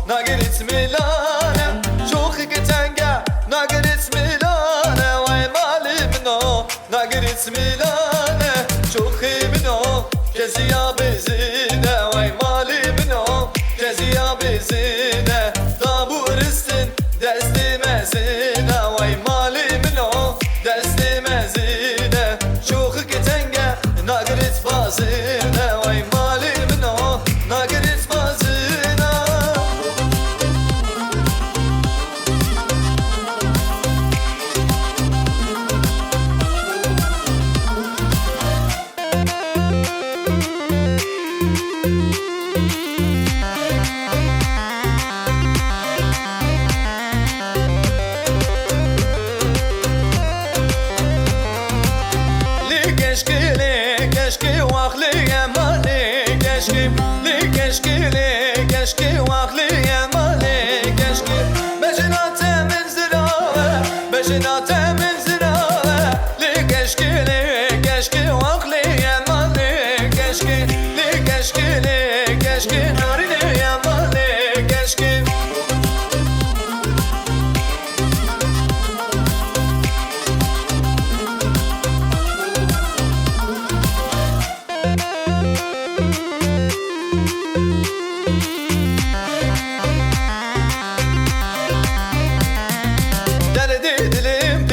ناگریت میلانه شوخی که تنگه ناگریت میلانه وای مالی منو ناگریت میلانه شوخی منو کسی یا بزینه وای مالی منو کسی یا بزینه دابورستن دستی مزینه وای مالی منو دستی مزینه شوخی که تنگه ناگریت بازینه وای مالی منو ناگریت بازینه keşke vakliye mali keşke keşke vakliye mali keşke beşina temin zirave beşina temin zirave li keşke vakliye mali keşke keşke narine mali keşke derdi dilim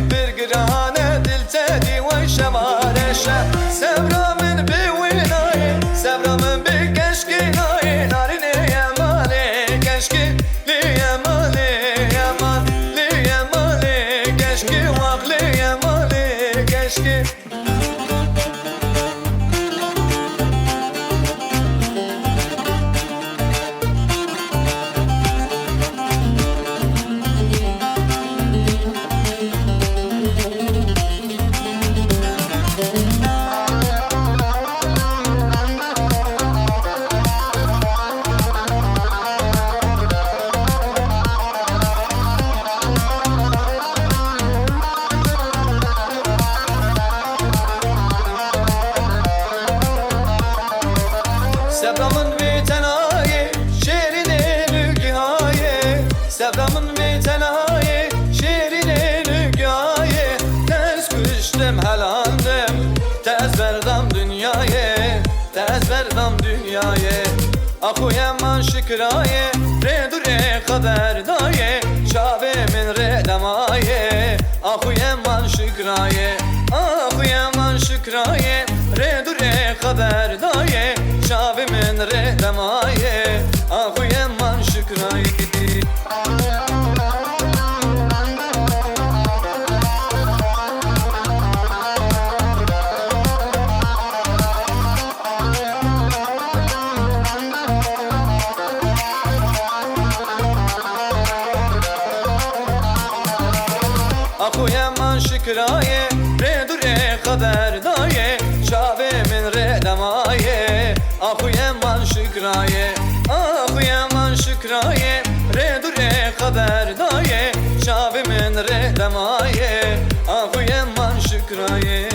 bir grane dil tedi ve şemareşe sevramın bir vinaye sevramın bir keşke naye narine yemale keşke li yemale yaman li yemale keşke vakli yemale keşke Sevdamın bir tenayi şehrine nügaye Sevdamın bir tenayi şehrine nügaye Tez kuştum helandım Tez verdam dünyaya Tez verdam dünyaya Ahu yaman şükraye Redure haber daye Şabemin redemaye Ahu yaman şükraye Ahu yaman şükraye Redure haber daye Şabimin redemaye Ahu yaman şükraye Ahu yaman şükraye Redure haber daye Şabimin redemaye Ahu yaman şükraye Ahu yaman şükraye Redure haber daye Şabimin redemaye Ahu yaman şükraye